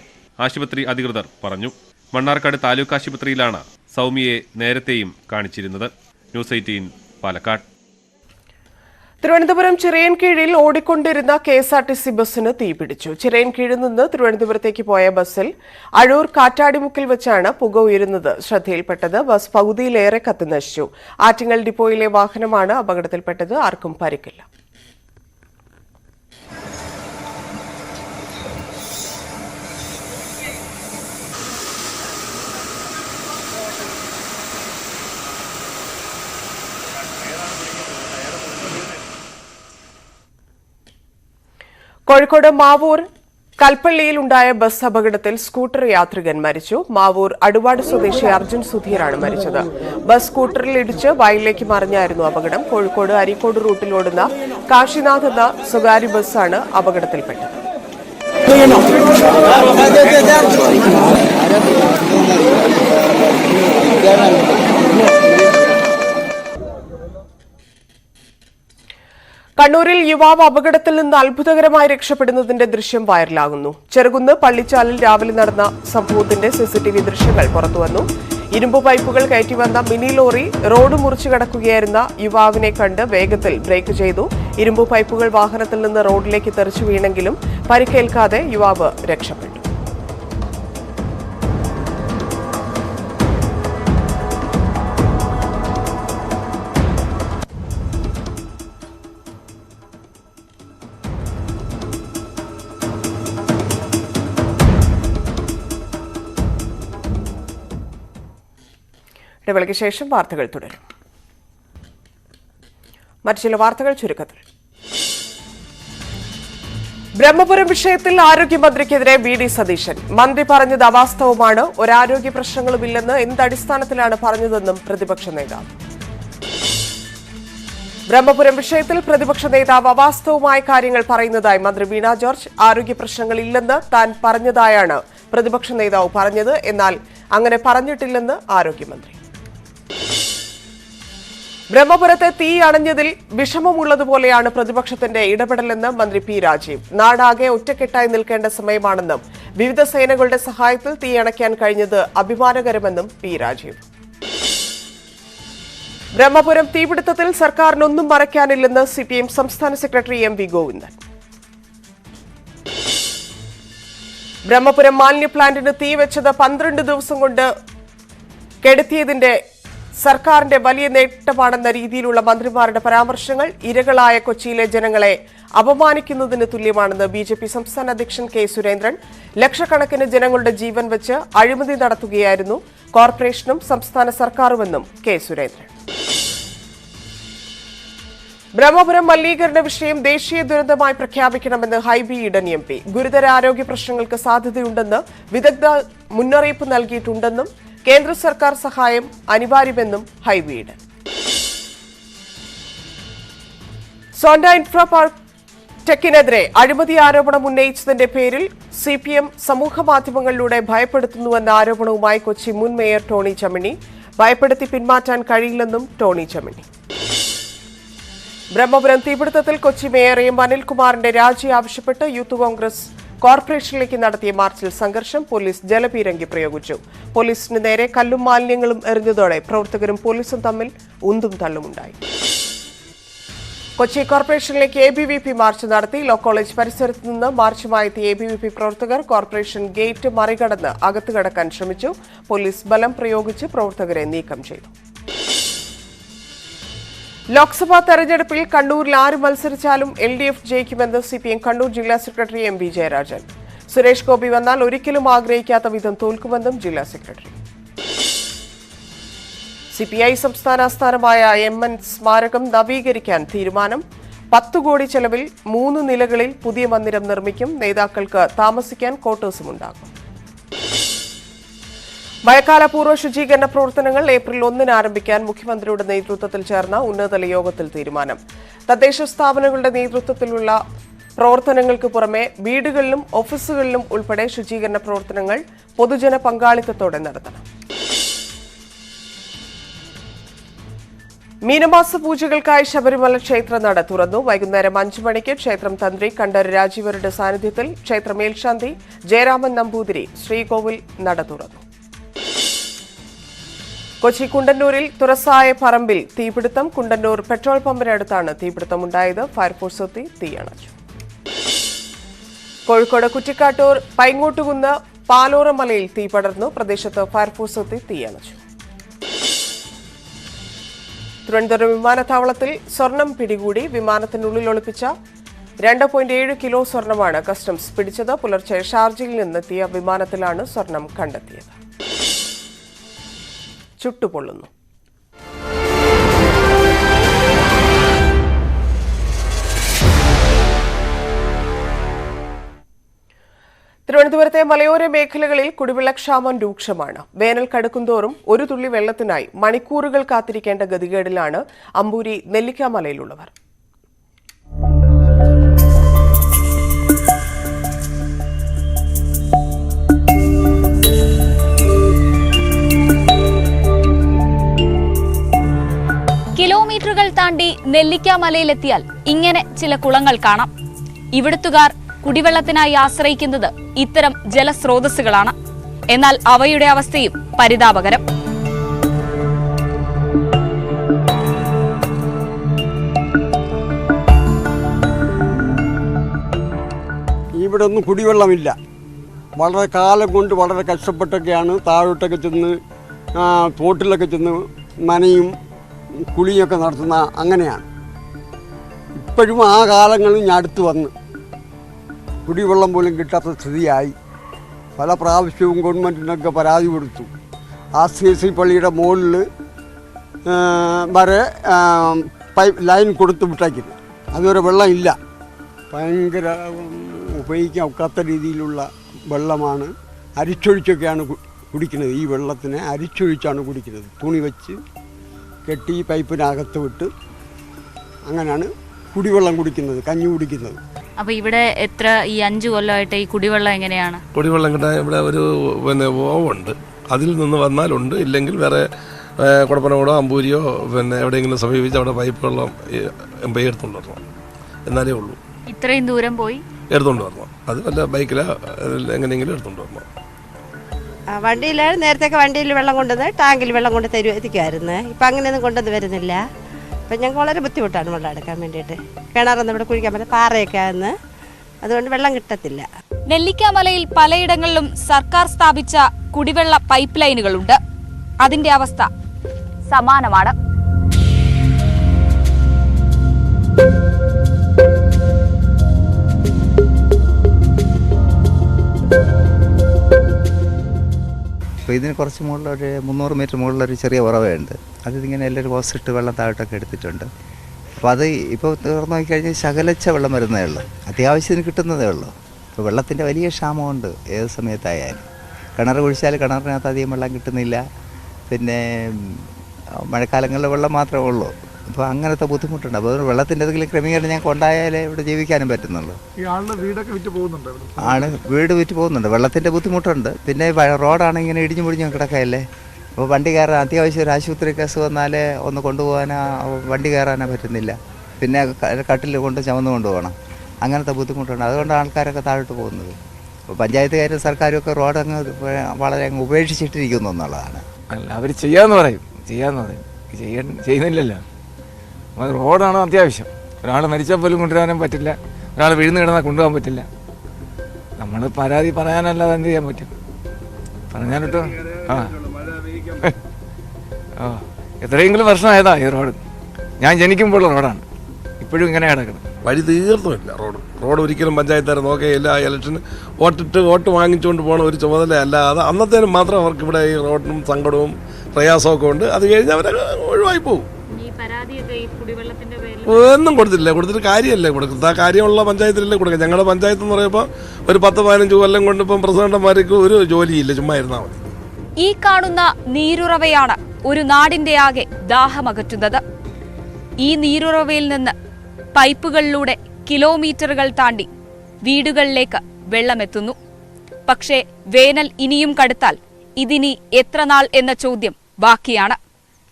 ആശുപത്രി അധികൃതർ പറഞ്ഞു. മണ്ണാർക്കാട് താലൂക്ക് ആശുപത്രിയിലാണ് സൗമ്യയെ നേരത്തെയും കാണിച്ചിരുന്നത്. ന്യൂസ് 18 പാലക്കാട്. തിരുവനന്തപുരം ചിറയൻകീഴിൽ ഓടിക്കൊണ്ടിരുന്ന KSRTC ബസ്സിന് തീപിടിച്ചു. ചിറയൻകീഴിൽ നിന്ന് തിരുവനന്തപുരത്തേക്ക് പോയ ബസ്സിൽ അഴൂർ കാറ്റാടിമുക്കിൽ വെച്ചാണ് പുക ഉയരുന്നത് ശ്രദ്ധയിൽപ്പെട്ടത്. ബസ് പകുതിയിലേറെ കത്തിനശിച്ചു. ആറ്റിങ്ങൽ ഡിപ്പോയിലെ വാഹനമാണ് അപകടത്തിൽപ്പെട്ടത്. ആർക്കും പരിക്കില്ല. കോഴിക്കോട് മാവൂർ കൽപ്പള്ളിയിലുണ്ടായ ബസ് അപകടത്തിൽ സ്കൂട്ടർ യാത്രികൻ മരിച്ചു. മാവൂർ അടുവാട് സ്വദേശി അർജുൻ സുധീറാണ് മരിച്ചത്. ബസ് സ്കൂട്ടറിൽ ഇടിച്ച് വയലിലേക്ക് മറിഞ്ഞായിരുന്നു അപകടം. കോഴിക്കോട് അരീക്കോട് റൂട്ടിൽ ഓടുന്ന കാശിനാഥ് എന്ന സ്വകാര്യ ബസ്സാണ് അപകടത്തിൽപ്പെട്ടത്. കണ്ണൂരിൽ യുവാവ് അപകടത്തിൽ നിന്ന് അത്ഭുതകരമായി രക്ഷപ്പെടുന്നതിന്റെ ദൃശ്യം വൈറലാകുന്നു. ചെറുകുന്ന് പള്ളിച്ചാലിൽ രാവിലെ നടന്ന സംഭവത്തിന്റെ CCTV ദൃശ്യങ്ങൾ പുറത്തുവന്നു. ഇരുമ്പ് പൈപ്പുകൾ കയറ്റിവന്ന മിനി ലോറി റോഡ് മുറിച്ചു കടക്കുകയായിരുന്ന യുവാവിനെ കണ്ട് വേഗത്തിൽ ബ്രേക്ക് ചെയ്തു. ഇരുമ്പ് പൈപ്പുകൾ വാഹനത്തിൽ നിന്ന് റോഡിലേക്ക് തെറിച്ചു വീണെങ്കിലും പരിക്കേൽക്കാതെ യുവാവ് രക്ഷപ്പെട്ടു. ഇടവേളയ്ക്ക് ശേഷം വാർത്തകൾ തുടരും. മറ്റു ചില വാർത്തകൾ ചുരുക്കത്തിൽ. ബ്രഹ്മപുരം വിഷയത്തിൽ ആരോഗ്യമന്ത്രിക്കെതിരെ VD സതീശൻ. മന്ത്രി പറഞ്ഞത് അവാസ്തവമാണ്. ഒരാരോഗ്യ പ്രശ്നങ്ങളുമില്ലെന്ന് എന്തടിസ്ഥാനത്തിലാണ് പറഞ്ഞതെന്നും പ്രതിപക്ഷ നേതാവ്. ബ്രഹ്മപുരം വിഷയത്തിൽ പ്രതിപക്ഷ നേതാവ് അവാസ്തവമായ കാര്യങ്ങൾ പറയുന്നതായി മന്ത്രി വീണ ജോർജ്. ആരോഗ്യ പ്രശ്നങ്ങളില്ലെന്ന് താൻ പറഞ്ഞതായാണ് പ്രതിപക്ഷ നേതാവ് പറഞ്ഞത്. എന്നാൽ അങ്ങനെ പറഞ്ഞിട്ടില്ലെന്ന് ആരോഗ്യമന്ത്രി. ബ്രഹ്മപുരത്തെ തീ അണഞ്ഞതിൽ വിഷമമുള്ളതുപോലെയാണ് പ്രതിപക്ഷത്തിന്റെ ഇടപെടലെന്ന് മന്ത്രി P. രാജീവ്. നാടാകെ ഒറ്റക്കെട്ടായി നിൽക്കേണ്ട സമയമാണെന്നും വിവിധ സേനകളുടെ സഹായത്തിൽ തീ അണയ്ക്കാൻ കഴിഞ്ഞത് അഭിമാനകരമെന്നും P. രാജീവ്. ബ്രഹ്മപുരം തീപിടുത്തത്തിൽ സർക്കാരിനൊന്നും മറയ്ക്കാനില്ലെന്ന് CPM സംസ്ഥാന സെക്രട്ടറി MV ഗോവിന്ദൻ. ബ്രഹ്മപുരം മാലിന്യ പ്ലാന്റിന് തീ വെച്ചത് 12 ദിവസം കൊണ്ട് കെടുത്തിയതിന്റെ സർക്കാരിന്റെ വലിയ നേട്ടമാണെന്ന രീതിയിലുള്ള മന്ത്രിമാരുടെ പരാമർശങ്ങൾ ഇരകളായ കൊച്ചിയിലെ ജനങ്ങളെ അപമാനിക്കുന്നതിന് തുല്യമാണെന്ന് BJP സംസ്ഥാന അധ്യക്ഷൻ K. സുരേന്ദ്രൻ. ലക്ഷക്കണക്കിന് ജനങ്ങളുടെ ജീവൻ വെച്ച് അഴിമതി നടത്തുകയായിരുന്നു കോർപ്പറേഷനും സംസ്ഥാന സർക്കാരുമെന്നും K. സുരേന്ദ്രൻ. ബ്രഹ്മപുരം മലിനീകരണ വിഷയം ദേശീയ ദുരന്തമായി പ്രഖ്യാപിക്കണമെന്ന് ഹൈബി ഈഡൻ MP. ഗുരുതര ആരോഗ്യ പ്രശ്നങ്ങൾക്ക് സാധ്യതയുണ്ടെന്ന് വിദഗ്ധർ മുന്നറിയിപ്പ് നൽകിയിട്ടുണ്ടെന്നും കേന്ദ്ര സർക്കാർ സഹായം അനിവാര്യമെന്നും ഹൈബി ഈഡൻ. സോണ്ട ഇൻഫ്രാ പാർക്ക് ടെക്കിനെതിരെ അഴിമതി ആരോപണം ഉന്നയിച്ചതിന്റെ പേരിൽ CPM സമൂഹമാധ്യമങ്ങളിലൂടെ ഭയപ്പെടുത്തുന്നുവെന്ന ആരോപണവുമായി കൊച്ചി മുൻ മേയർ ടോണി ചമ്മിണി. ഭയപ്പെടുത്തി പിന്മാറ്റാൻ കഴിയില്ലെന്നും ടോണി ചമ്മിണി. ബ്രഹ്മപുരം തീപിടുത്തത്തിൽ കൊച്ചി മേയർ M. അനിൽകുമാറിന്റെ രാജി ആവശ്യപ്പെട്ട് യൂത്ത് കോൺഗ്രസ് കോർപ്പറേഷനിലേക്ക് നടത്തിയ മാർച്ചിൽ സംഘർഷം. പോലീസ് ജലപീരങ്കി പ്രയോഗിച്ചു. പോലീസിന് നേരെ കല്ലും മാലിന്യങ്ങളും എറിഞ്ഞതോടെ പ്രവർത്തകരും പോലീസും തമ്മിൽ ഉന്തും തള്ളുമുണ്ടായി. കൊച്ചി കോർപ്പറേഷനിലേക്ക് ABVP മാർച്ച് നടത്തി. ലോ കോളേജ് പരിസരത്ത് നിന്ന് മാർച്ചുമായി എത്തിയ ABVP പ്രവർത്തകർ കോർപ്പറേഷൻ ഗേറ്റ് മറികടന്ന് അകത്ത് കടക്കാൻ ശ്രമിച്ചു. പോലീസ് ബലം പ്രയോഗിച്ച് പ്രവർത്തകരെ നീക്കം ചെയ്തു. ലോക്സഭാ തെരഞ്ഞെടുപ്പിൽ കണ്ണൂരിൽ ആര് മത്സരിച്ചാലും LDF ജയിക്കുമെന്ന് CPM കണ്ണൂർ ജില്ലാ സെക്രട്ടറി MV ജയരാജൻ. സുരേഷ് ഗോപി വന്നാൽ ഒരിക്കലും ആഗ്രഹിക്കാത്ത വിധം തോൽക്കുമെന്നും ജില്ലാ സെക്രട്ടറി. CPI സംസ്ഥാന ആസ്ഥാനമായ MN സ്മാരകം നവീകരിക്കാൻ തീരുമാനം. 10 കോടി ചെലവിൽ 3 നിലകളിൽ പുതിയ മന്ദിരം നിർമ്മിക്കും. നേതാക്കൾക്ക് താമസിക്കാൻ ക്വാർട്ടേഴ്സുമുണ്ടാകും. മഴക്കാലപൂർവ്വ ശുചീകരണ പ്രവർത്തനങ്ങൾ ഏപ്രിൽ 1 ആരംഭിക്കാൻ മുഖ്യമന്ത്രിയുടെ നേതൃത്വത്തിൽ ചേർന്ന ഉന്നതതല യോഗത്തിൽ തീരുമാനം. തദ്ദേശ സ്ഥാപനങ്ങളുടെ നേതൃത്വത്തിലുള്ള പ്രവർത്തനങ്ങൾക്ക് പുറമെ വീടുകളിലും ഓഫീസുകളിലും ഉൾപ്പെടെ ശുചീകരണ പ്രവർത്തനങ്ങൾ പൊതുജന പങ്കാളിത്തത്തോടെ നടത്തണം. മീനമാസ പൂജകൾക്കായി ശബരിമല ക്ഷേത്രനട തുറന്നു. വൈകുന്നേരം 5 മണിക്ക് ക്ഷേത്രം തന്ത്രി കണ്ഠര് രാജീവരുടെ സാന്നിധ്യത്തിൽ ക്ഷേത്ര മേൽശാന്തി ജയരാമൻ നമ്പൂതിരി ശ്രീകോവിൽ നട തുറന്നു. കൊച്ചി കുണ്ടന്നൂരിൽ തുറസായ പറമ്പിൽ തീപിടുത്തം. കുണ്ടന്നൂർ പെട്രോൾ പമ്പിനടുത്താണ് തീപിടുത്തമുണ്ടായത്. ഫയർഫോഴ്സ് എത്തി തീയണച്ചു. കോഴിക്കോട് കുറ്റിക്കാട്ടൂർ പൈങ്ങോട്ടുകുന്ന് പാലോറമലയിൽ തീ പടർന്നു. പ്രദേശത്ത് ഫയർഫോഴ്സ് എത്തി തീയണച്ചു. തിരുവനന്തപുരം വിമാനത്താവളത്തിൽ സ്വർണം പിടികൂടി. വിമാനത്തിനുള്ളിൽ ഒളിപ്പിച്ച 2.7 കിലോ സ്വർണമാണ് കസ്റ്റംസ് പിടിച്ചത്. പുലർച്ചെ ഷാർജയിൽ നിന്നെത്തിയ വിമാനത്തിലാണ് സ്വർണം കണ്ടെത്തിയത്. ചുട്ടുപൊള്ളുന്നു. തിരുവനന്തപുരത്തെ മലയോര മേഖലകളിൽ കുടിവെള്ളക്ഷാമം രൂക്ഷമാണ്. വേനൽ കടുക്കുന്തോറും ഒരു തുള്ളി വെള്ളത്തിനായി മണിക്കൂറുകൾ കാത്തിരിക്കേണ്ട ഗതികേടിലാണ് അമ്പൂരി നെല്ലിക്കാമലയിലുള്ളവർ. കിലോമീറ്ററുകൾ താണ്ടി നെല്ലിക്കാമലയിലെത്തിയാൽ ഇങ്ങനെ ചില കുളങ്ങൾ കാണാം. ഇവിടുത്തുകാർ കുടിവെള്ളത്തിനായി ആശ്രയിക്കുന്നത് ഇത്തരം ജലസ്രോതസ്സുകളാണ്. എന്നാൽ അവയുടെ അവസ്ഥയും പരിതാപകരം. ഇവിടെ ഒന്നും കുടിവെള്ളമില്ല. വളരെ കാലം കൊണ്ട് വളരെ കഷ്ടപ്പെട്ടൊക്കെയാണ് താഴോട്ടൊക്കെ ചെന്ന് തോട്ടിലൊക്കെ ചെന്ന് നനയും കുളിയൊക്കെ നടത്തുന്ന അങ്ങനെയാണ്. ഇപ്പോഴും ആ കാലങ്ങളിൽ ഞാൻ അടുത്ത് വന്ന് കുടിവെള്ളം പോലും കിട്ടാത്ത സ്ഥിതിയായി. പല പ്രാവശ്യവും ഗവൺമെൻറ്റിനൊക്കെ പരാതി കൊടുത്തു. CSC പള്ളിയുടെ മുകളിൽ വരെ പൈപ്പ് ലൈൻ കൊടുത്തു വിട്ടേക്കുന്നു. അതുവരെ വെള്ളം ഇല്ല. ഭയങ്കര ഉപയോഗിക്കാൻ ഒക്കാത്ത രീതിയിലുള്ള വെള്ളമാണ്. അരിച്ചൊഴിച്ചൊക്കെയാണ് കുടിക്കുന്നത്. ഈ വെള്ളത്തിനെ അരിച്ചൊഴിച്ചാണ് കുടിക്കുന്നത്. തുണി വെച്ച് കെട്ടി പൈപ്പിനകത്ത് വിട്ട് അങ്ങനെയാണ് കുടിവെള്ളം കുടിക്കുന്നത്, കഞ്ഞി കുടിക്കുന്നത്. അപ്പൊ ഇവിടെ എത്ര ഈ 5 കൊല്ലമായിട്ട് ഈ കുടിവെള്ളം എങ്ങനെയാണ്? കുടിവെള്ളം കിട്ടാൻ ഇവിടെ ഒരു ഓവുണ്ട്. അതിൽ നിന്ന് വന്നാലുണ്ട്, ഇല്ലെങ്കിൽ വേറെ കുടപ്പനോടോ അമ്പൂരിയോ എവിടെയെങ്കിലും സമീപിച്ച് അവിടെ പൈപ്പ് വെള്ളം എടുത്തുകൊണ്ട് വരണം. എന്നാലേ ഉള്ളൂ. ഇത്രയും ദൂരം പോയി എടുത്തുകൊണ്ട് വരണം. അത് വല്ല ബൈക്കിലോ എങ്ങനെയെങ്കിലും എടുത്തുകൊണ്ട് വരണം. വണ്ടിയിൽ നേരത്തെ വണ്ടിയിൽ വെള്ളം കൊണ്ടുവന്ന് ടാങ്കിൽ വെള്ളം കൊണ്ട് എത്തിക്കുമായിരുന്നു. ഇപ്പം അങ്ങനെയൊന്നും കൊണ്ടുവന്ന് വരുന്നില്ല. അപ്പം ഞങ്ങൾക്ക് വളരെ ബുദ്ധിമുട്ടാണ് വെള്ളം എടുക്കാൻ വേണ്ടിയിട്ട്. കിണറൊന്നും ഇവിടെ കുഴിക്കാൻ പറ്റില്ല, പാറയൊക്കെ ആണെന്ന്. അതുകൊണ്ട് വെള്ളം കിട്ടത്തില്ല. നെല്ലിക്കാമലയിൽ പലയിടങ്ങളിലും സർക്കാർ സ്ഥാപിച്ച കുടിവെള്ള പൈപ്പ് ലൈനുകളുണ്ട്. അതിന്റെ അവസ്ഥ സമാനമാണ്. അപ്പോൾ ഇതിന് കുറച്ച് മുകളിലൊരു 300 മീറ്റർ മുകളിലൊരു ചെറിയ ഉറവയുണ്ട്. അതിങ്ങനെ എല്ലാവരും ഹോസിട്ട് വെള്ളം താഴോട്ടൊക്കെ എടുത്തിട്ടുണ്ട്. അപ്പോൾ അത് ഇപ്പോൾ തുറന്നു നോക്കിക്കഴിഞ്ഞാൽ ശകലച്ച വെള്ളം വരുന്നതേ ഉള്ളൂ. അത്യാവശ്യത്തിന് കിട്ടുന്നതേ ഉള്ളൂ. ഇപ്പോൾ വെള്ളത്തിൻ്റെ വലിയ ക്ഷാമമുണ്ട് ഏത് സമയത്തായാലും. കിണർ കുഴിച്ചാൽ കിണറിനകത്ത് അധികം വെള്ളം കിട്ടുന്നില്ല. പിന്നെ മഴക്കാലങ്ങളിലെ വെള്ളം മാത്രമേ ഉള്ളൂ. അപ്പോൾ അങ്ങനത്തെ ബുദ്ധിമുട്ടുണ്ട്. അപ്പോൾ വെള്ളത്തിൻ്റെ എന്തെങ്കിലും ക്രമീകരണം ഞങ്ങൾക്ക് ഉണ്ടായാലേ ഇവിടെ ജീവിക്കാനും പറ്റുന്നുള്ളൂ. വീടൊക്കെ വിറ്റ് പോകുന്നുണ്ട്. വീട് വിറ്റ് പോകുന്നുണ്ട്. വെള്ളത്തിൻ്റെ ബുദ്ധിമുട്ടുണ്ട്. പിന്നെ റോഡാണ് ഇങ്ങനെ ഇടിഞ്ഞു പൊടിഞ്ഞ് കിടക്കയല്ലേ. അപ്പോൾ വണ്ടി കയറാൻ അത്യാവശ്യം ഒരു ആശുപത്രി കേസ് വന്നാൽ ഒന്ന് കൊണ്ടുപോകാനോ വണ്ടി കയറാനോ പറ്റുന്നില്ല. പിന്നെ കട്ടിൽ കൊണ്ട് ചുമന്ന് കൊണ്ടുപോകണം. അങ്ങനത്തെ ബുദ്ധിമുട്ടുണ്ട്. അതുകൊണ്ടാണ് ആൾക്കാരൊക്കെ താഴോട്ട് പോകുന്നത്. പഞ്ചായത്തുകാരും സർക്കാരും ഒക്കെ റോഡ് അങ്ങ് വളരെ അങ്ങ് ഉപേക്ഷിച്ചിട്ടിരിക്കുന്നു എന്നുള്ളതാണ്. അല്ല, അവർ ചെയ്യാന്ന് പറയും ചെയ്യുന്നില്ലല്ലോ. റോഡാണ് അത്യാവശ്യം. ഒരാൾ മരിച്ചാൽ പോലും കൊണ്ടുവരാനും പറ്റില്ല, ഒരാൾ വീഴുന്ന് കിടന്നാൽ കൊണ്ടുപോകാൻ പറ്റില്ല. നമ്മൾ പരാതി പറയാനല്ലാതെ എന്ത് ചെയ്യാൻ പറ്റും? പറഞ്ഞാലിട്ടോ എത്രയെങ്കിലും വർഷമായതാ ഈ റോഡ്. ഞാൻ ജനിക്കുമ്പോഴുള്ള റോഡാണ്, ഇപ്പോഴും ഇങ്ങനെ കിടക്കണം. വഴി തീർത്തുമില്ല. റോഡ് ഒരിക്കലും പഞ്ചായത്തുകാർ നോക്കുകയില്ല. ഇലക്ഷന് വോട്ട് വാങ്ങിച്ചുകൊണ്ട് പോകുന്ന ഒരു ചുമതല അല്ലാതെ അന്നത്തേനും മാത്രം അവർക്ക് ഇവിടെ ഈ റോഡിനും സങ്കടവും പ്രയാസമൊക്കെ ഉണ്ട്. അത് കഴിഞ്ഞ് അവരെ ഒഴിവായി പോകും. ഒന്നും കൊടുത്തിട്ട് കാര്യമല്ലേ കൊടുക്കുന്നത്? ആ കാര്യമുള്ള പഞ്ചായത്തിലല്ലേ കൊടുക്കുക. ഞങ്ങളുടെ പഞ്ചായത്ത് എന്ന് പറയുമ്പോൾ ഒരു 10-15 കൊല്ലം കൊണ്ട് ഇപ്പം പ്രസിഡന്റുമാർക്ക് ഒരു ജോലിയില്ല, ചുമ്മാ ഇരുന്നാൽ മതി. ഈ കാണുന്ന നീരുറവയാണ് ഒരു നാടിന്റെ ആകെ ദാഹമകറ്റുന്നത്. ഈ നീരുറവയിൽ നിന്ന് പൈപ്പുകളിലൂടെ കിലോമീറ്ററുകൾ താണ്ടി വീടുകളിലേക്ക് വെള്ളമെത്തുന്നു. പക്ഷേ വേനൽ ഇനിയും കടുത്താൽ ഇതിനി എത്ര നാൾ എന്ന ചോദ്യം ബാക്കിയാണ്.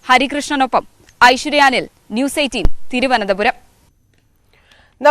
ഹരികൃഷ്ണനൊപ്പം ഐശ്വര്യാനിൽ, ന്യൂസ് 18 തിരുവനന്തപുരം.